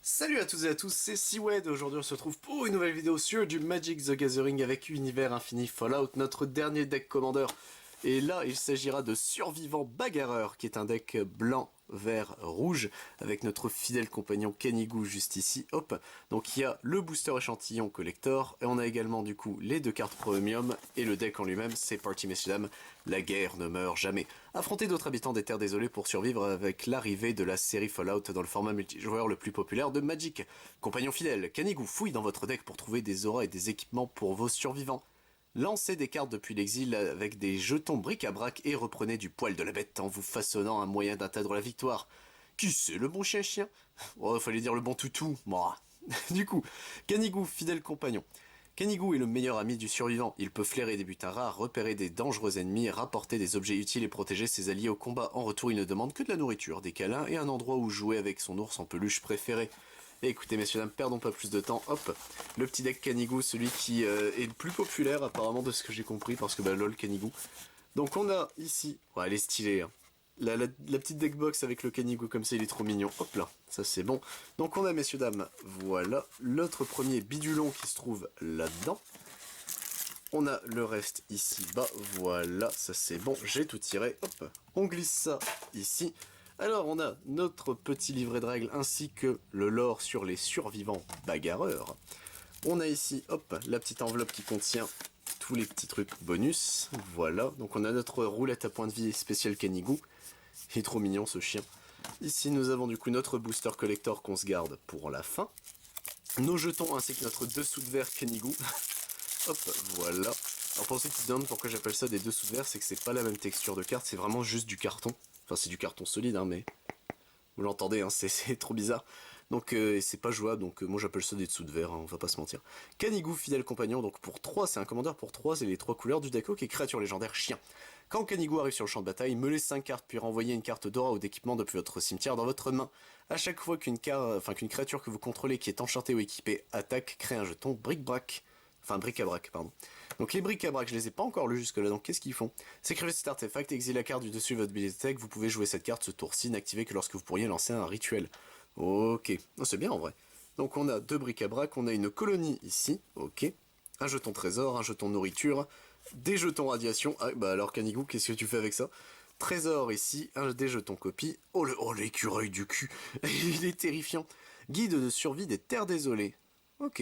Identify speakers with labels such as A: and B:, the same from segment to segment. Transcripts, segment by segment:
A: Salut à toutes et à tous, c'est Seawed. Aujourd'hui on se retrouve pour une nouvelle vidéo sur du Magic the Gathering avec Univers Infini Fallout, notre dernier deck commandeur. Et là il s'agira de Survivant Bagarreur, qui est un deck blanc, vert, rouge, avec notre fidèle compagnon Kenigou juste ici, hop. Donc il y a le booster échantillon collector, et on a également du coup les deux cartes premium, et le deck en lui-même, c'est parti messieurs dames, la guerre ne meurt jamais. Affronter d'autres habitants des terres désolées pour survivre avec l'arrivée de la série Fallout dans le format multijoueur le plus populaire de Magic. Compagnon fidèle, Kenigou fouille dans votre deck pour trouver des auras et des équipements pour vos survivants. Lancez des cartes depuis l'exil avec des jetons bric-à-brac et reprenez du poil de la bête en vous façonnant un moyen d'atteindre la victoire. Qui c'est le bon chien-chien? Oh, fallait dire le bon toutou, moi. Du coup, Kenigou, fidèle compagnon. Kenigou est le meilleur ami du survivant. Il peut flairer des butins rares, repérer des dangereux ennemis, rapporter des objets utiles et protéger ses alliés au combat. En retour, il ne demande que de la nourriture, des câlins et un endroit où jouer avec son ours en peluche préféré. Et écoutez messieurs dames, perdons pas plus de temps, hop, le petit deck Kenigou, celui qui est le plus populaire apparemment de ce que j'ai compris, parce que bah lol Kenigou. Donc on a ici, ouais elle est stylée, hein. La petite deck box avec le Kenigou comme ça, il est trop mignon, hop là, ça c'est bon. Donc on a messieurs dames, voilà, l'autre premier bidulon qui se trouve là-dedans. On a le reste ici bas, voilà, ça c'est bon, j'ai tout tiré, hop, on glisse ça ici. Alors on a notre petit livret de règles ainsi que le lore sur les survivants bagarreurs. On a ici, hop, la petite enveloppe qui contient tous les petits trucs bonus. Voilà, donc on a notre roulette à point de vie spécial Kenigou. Il est trop mignon ce chien. Ici nous avons du coup notre booster collector qu'on se garde pour la fin. Nos jetons ainsi que notre dessous de verre Kenigou. Hop, voilà. Alors pour ceux qui se demandent pourquoi j'appelle ça des dessous de verre, c'est que c'est pas la même texture de carte, c'est vraiment juste du carton. Enfin c'est du carton solide hein, mais vous l'entendez, hein, c'est trop bizarre. Donc c'est pas jouable, donc moi j'appelle ça des dessous de verre, hein, on va pas se mentir. Kenigou, fidèle compagnon, donc pour 3, c'est un commandeur pour 3, c'est les 3 couleurs du deck, ok, créature légendaire, chien. Quand Kenigou arrive sur le champ de bataille, meulez 5 cartes, puis renvoyez une carte d'aura ou d'équipement depuis votre cimetière dans votre main. À chaque fois qu'une créature que vous contrôlez qui est enchantée ou équipée attaque, crée un jeton bric-brac. Enfin, bric-à-brac, pardon. Donc les bric-à-brac, je les ai pas encore lus jusque là, donc qu'est-ce qu'ils font? S'écrivez cet artefact, exilez la carte du dessus de votre bibliothèque, vous pouvez jouer cette carte ce tour-ci, n'activez que lorsque vous pourriez lancer un rituel. Ok, oh, c'est bien en vrai. Donc on a 2 bric-à-brac, on a une colonie ici, ok. Un jeton trésor, un jeton nourriture, des jetons radiation. Ah bah alors Kenigou, qu'est-ce que tu fais avec ça? Trésor ici, des jetons copie. Oh l'écureuil du cul, il est terrifiant. Guide de survie des terres désolées. Ok.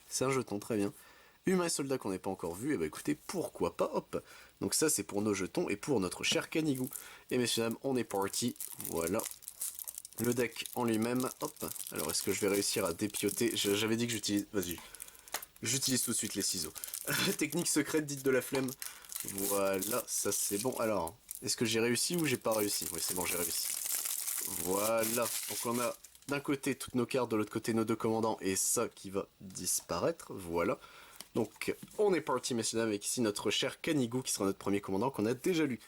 A: C'est un jeton, très bien. Humain et soldat qu'on n'ait pas encore vu, et bah écoutez, pourquoi pas, hop. Donc ça c'est pour nos jetons et pour notre cher Kenigou. Et messieurs dames, on est parti, voilà. Le deck en lui-même, hop. Alors est-ce que je vais réussir à dépioter? J'avais dit que j'utilise... Vas-y. J'utilise tout de suite les ciseaux. Technique secrète dite de la flemme. Voilà, ça c'est bon. Alors, est-ce que j'ai réussi ou j'ai pas réussi? Oui, c'est bon, j'ai réussi. Voilà, donc on a d'un côté toutes nos cartes, de l'autre côté nos deux commandants, et ça qui va disparaître, voilà. Donc on est parti messieurs dames avec ici notre cher Kenigou qui sera notre premier commandant qu'on a déjà lu.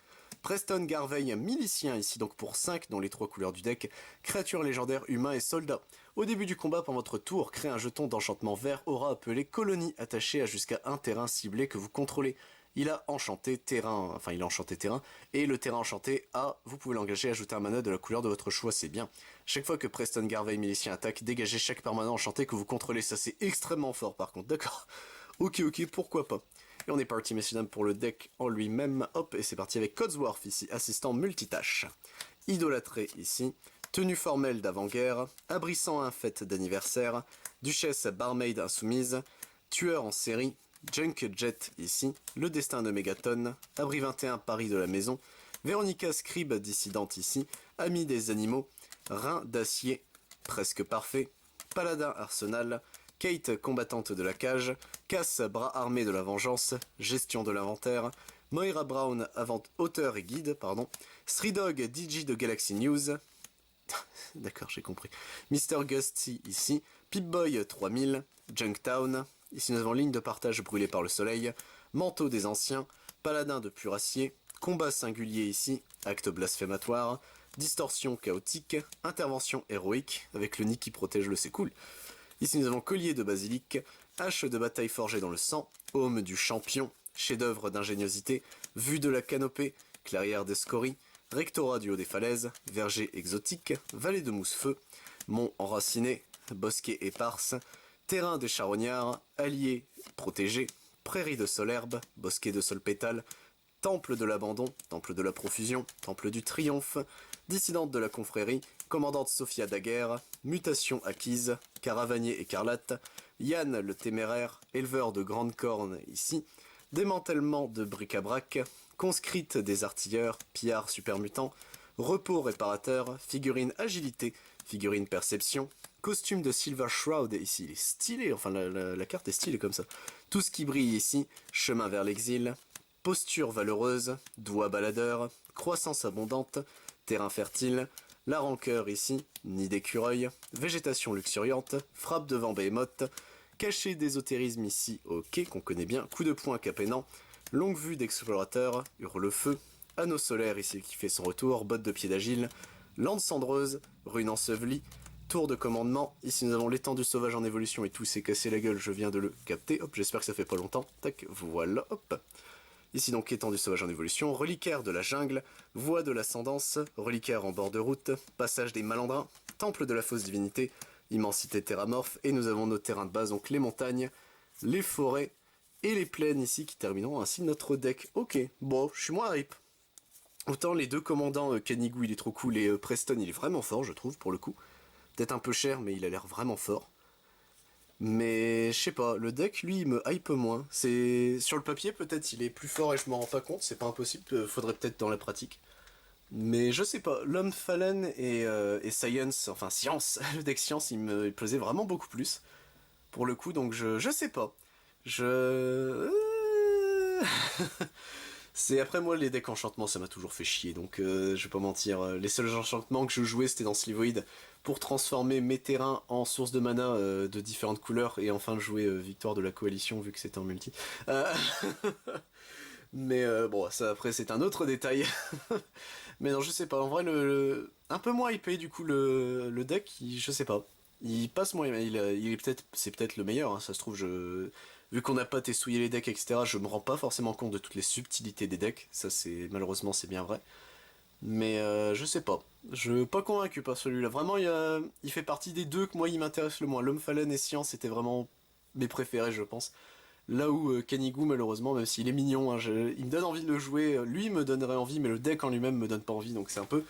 A: Preston Garveille, milicien ici donc pour 5 dans les 3 couleurs du deck, créature légendaire, humain et soldat. Au début du combat, pendant votre tour, créez un jeton d'enchantement vert aura appelé colonie attaché à jusqu'à un terrain ciblé que vous contrôlez. Il a enchanté terrain, et le terrain enchanté A, vous pouvez l'engager, ajouter un mana de la couleur de votre choix, c'est bien. Chaque fois que Preston Garveille milicien attaque, dégagez chaque permanent enchanté que vous contrôlez, ça c'est extrêmement fort par contre, d'accord. Ok, pourquoi pas. Et on est parti messieurs dames pour le deck en lui-même, hop, et c'est parti avec Codsworth ici, assistant multitâche. Idolâtré ici, tenue formelle d'avant-guerre, abrissant un fête d'anniversaire, duchesse barmaid insoumise, tueur en série, Junk Jet ici, le destin de Mégaton, abri 21 Paris de la maison, Véronica Scribe dissidente ici, ami des animaux, rein d'acier, presque parfait, paladin arsenal, Kate combattante de la cage, Cass bras armé de la vengeance, gestion de l'inventaire, Moira Brown auteur et guide, pardon, Stridog DJ de Galaxy News, d'accord j'ai compris, Mr Gusty ici, Pip-Boy 3000, Junktown, ici nous avons ligne de partage brûlée par le soleil, manteau des anciens, paladin de pur acier, combat singulier ici, acte blasphématoire, distorsion chaotique, intervention héroïque, avec le nid qui protège le c'est cool. Ici nous avons collier de basilic, hache de bataille forgée dans le sang, aume du champion, chef-d'œuvre d'ingéniosité, vue de la canopée, clairière des scories, rectorat du haut des falaises, verger exotique, vallée de mousse-feu, Mont enraciné, bosquet éparse, terrain des charognards, alliés protégés, prairie de sol herbe, bosquet de sol pétale, temple de l'abandon, temple de la profusion, temple du triomphe, dissidente de la confrérie, commandante Sophia Daguerre, mutation acquise, caravanier écarlate, Yann le téméraire, éleveur de grandes cornes ici, démantèlement de bric-à-brac, conscrite des artilleurs, pillard supermutant, repos réparateur, figurine agilité, figurine perception, costume de Silver Shroud, ici il est stylé, enfin la carte est stylée comme ça. Tout ce qui brille ici, chemin vers l'exil, posture valeureuse, doigt baladeur, croissance abondante, terrain fertile, la rancœur ici, nid d'écureuil, végétation luxuriante, frappe de vent behemoth, cachet d'ésotérisme ici, ok, qu'on connaît bien, coup de poing capénant, longue vue d'explorateur, hurle-feu, anneau solaire ici qui fait son retour, botte de pied d'agile, lande cendreuse, rune ensevelie, tour de commandement, ici nous avons l'étendue sauvage en évolution et tout s'est cassé la gueule, je viens de le capter, hop, j'espère que ça fait pas longtemps, tac, voilà, hop. Ici donc étendue sauvage en évolution, reliquaire de la jungle, voie de l'ascendance, reliquaire en bord de route, passage des malandrins, temple de la fausse divinité, immensité terramorphe, et nous avons nos terrains de base, donc les montagnes, les forêts et les plaines ici qui termineront ainsi notre deck. Ok, bon, je suis moins hype. Autant les deux commandants, Kenigou il est trop cool et Preston il est vraiment fort je trouve pour le coup. Peut-être un peu cher mais il a l'air vraiment fort. Mais je sais pas, le deck lui il me hype moins. C'est sur le papier peut-être il est plus fort et je m'en rends pas compte, c'est pas impossible, faudrait peut-être dans la pratique. Mais je sais pas, l'homme Fallen et Science, enfin Science, le deck Science il plaisait vraiment beaucoup plus. Pour le coup donc je sais pas. Je... C'est après moi les decks enchantements ça m'a toujours fait chier donc je vais pas mentir. Les seuls enchantements que je jouais c'était dans Slivoid pour transformer mes terrains en source de mana de différentes couleurs et enfin jouer victoire de la coalition vu que c'était en multi. Euh, Mais bon ça après c'est un autre détail. Mais non je sais pas en vrai un peu moins hypé du coup le deck je sais pas. Il passe moyen, il est peut-être c'est peut-être le meilleur hein, ça se trouve je vu qu'on n'a pas testouillé les decks, etc., je me rends pas forcément compte de toutes les subtilités des decks. Ça, c'est malheureusement, c'est bien vrai. Mais je sais pas. Je suis pas convaincu par celui-là. Vraiment, il fait partie des deux que moi, il m'intéresse le moins. L'Homme Fallen et Science étaient vraiment mes préférés, je pense. Là où Kenigou, malheureusement, même s'il est mignon, hein, il me donne envie de le jouer. Lui me donnerait envie, mais le deck en lui-même me donne pas envie. Donc c'est un peu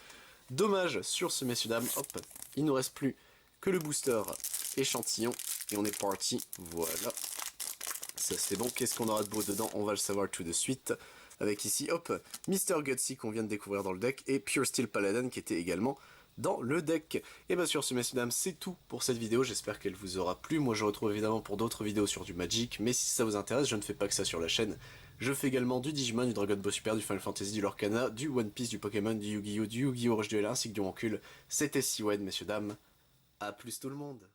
A: dommage sur ce messieurs dames. Hop, il nous reste plus que le booster échantillon. Et on est parti. Voilà. Ça c'est bon, qu'est-ce qu'on aura de beau dedans? On va le savoir tout de suite. Avec ici, hop, Mr. Gutsy qu'on vient de découvrir dans le deck et Pure Steel Paladin qui était également dans le deck. Et bien sûr, ce messieurs dames, c'est tout pour cette vidéo. J'espère qu'elle vous aura plu. Moi, je retrouve évidemment pour d'autres vidéos sur du Magic, mais si ça vous intéresse, je ne fais pas que ça sur la chaîne. Je fais également du Digimon, du Dragon Ball Super, du Final Fantasy, du Lorcana, du One Piece, du Pokémon, du Yu-Gi-Oh, Rush Duel ainsi que du Rancule. C'était Siwen, messieurs dames. À plus tout le monde.